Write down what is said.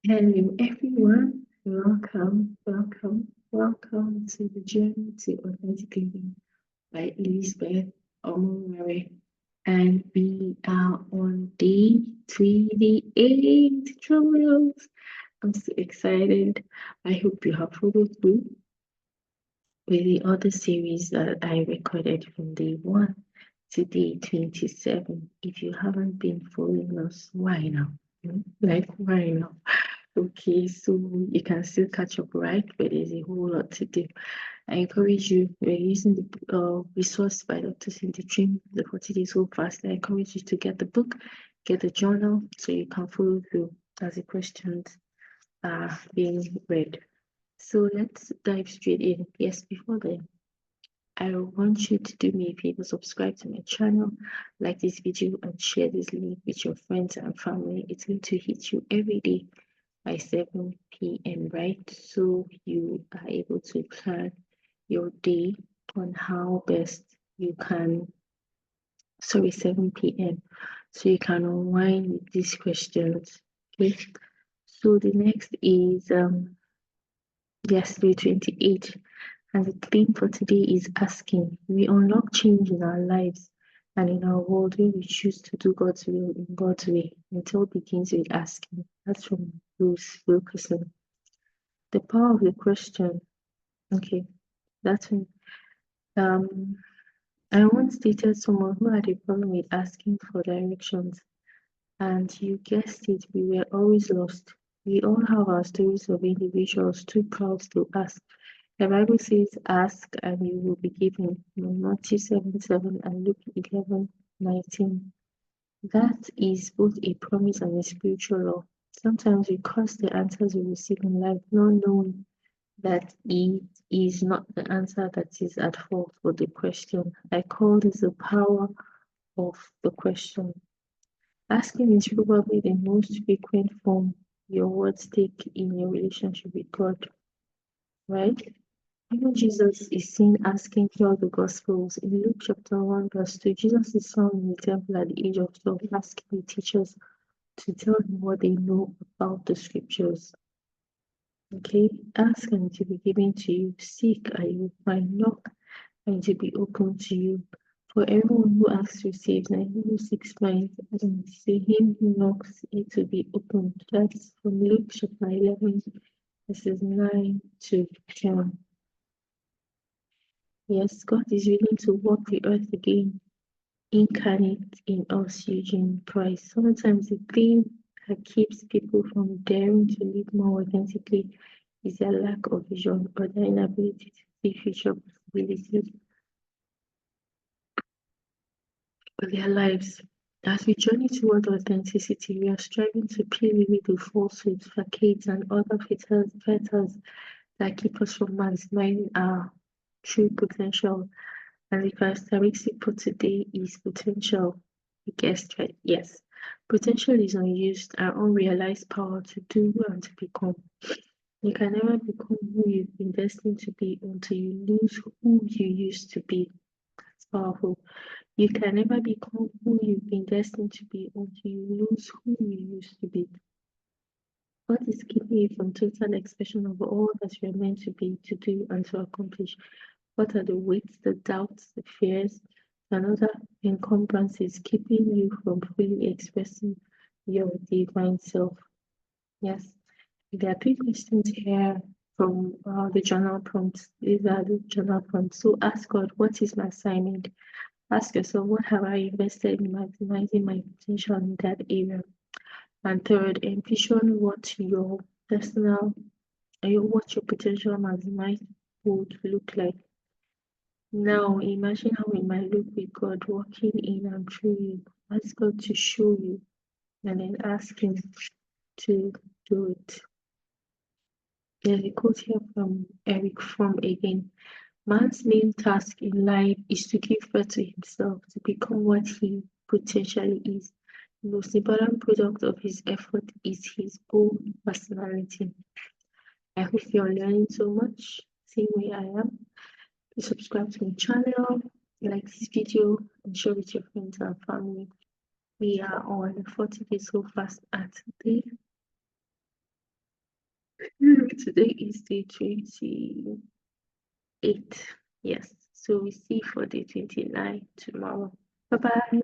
Hello everyone, welcome to the Journey to Authentic Living by Elizabeth Omumere. And we are on day 28, troubles. I'm so excited. I hope you have followed through with the other series that I recorded from day 1 to day 27. If you haven't been following us, why now? Like, why now? Okay, so you can still catch up, right? But there's a whole lot to do. I encourage you, we're using the resource by Dr. Cindy Trim, the 40 Days Hold Fast. I encourage you to get the book, get the journal, so you can follow through as the questions are being read. So let's dive straight in. Yes, before then, I want you to do me a favor, subscribe to my channel, like this video, and share this link with your friends and family. It's going to hit you every day by 7 p.m., right? So you are able to plan your day on how best you can, 7 p.m. So you can unwind with these questions. Okay. So the next is day 28. And the theme for today is asking. We unlock change in our lives and in our world when we choose to do God's will in God's way. It all begins with asking. That's from Bruce Wilkerson. The power of the question. Okay, that's when I once dated someone who had a problem with asking for directions, and you guessed it, we were always lost. We all have our stories of individuals too proud to ask. The Bible says, ask and you will be given. Matthew 7:7 and Luke 11:19. That is both a promise and a spiritual law. Sometimes we curse the answers we receive in life, not knowing that it is not the answer that is at fault, but the question. I call this the power of the question. Asking is probably the most frequent form your words take in your relationship with God, right? Even Jesus is seen asking throughout the Gospels. In Luke chapter 1, verse 2, Jesus is found in the temple at the age of 12, asking the teachers to tell him what they know about the scriptures. Okay, ask and it will be given to you. Seek and you will find. Knock and it will be open to you. For everyone who asks receives, and he who seeks finds, and to him who knocks it will be opened. That's from Luke chapter 11, verses 9 to 10. Yes, God is willing to walk the earth again, incarnate in us, Eugene Price. Sometimes the thing that keeps people from daring to live more authentically is their lack of vision or their inability to see future possibilities for their lives. As we journey toward authenticity, we are striving to peel away the falsehoods, facades, and other fetters that keep us from maximizing our true potential. And the characteristic for today is potential. You guessed right, yes. Potential is unused and unrealized power to do and to become. You can never become who you've been destined to be until you lose who you used to be. That's powerful. You can never become who you've been destined to be until you lose who you used to be. What is keeping you from total expression of all that you're meant to be, to do, and to accomplish? What are the weights, the doubts, the fears, and other encumbrances keeping you from fully expressing your divine self? Yes, there are 3 questions here from the journal prompts. These are the journal prompts. So ask God, what is my assignment? Ask yourself, what have I invested in maximizing my potential in that area? And third, envision what your potential maximized would look like. Now imagine how it might look with God working in and through you. Ask God to show you and then ask Him to do it. There's a quote here from Eric Fromm again. Man's main task in life is to give birth to himself, to become what he potentially is. The most important product of his effort is his own personality. I hope you're learning so much, same way I am. Please subscribe to my channel, like this video, and share with your friends and family. We are on 40 days so fast at day Today is day 28. Yes. So we see for day 29 tomorrow. Bye bye.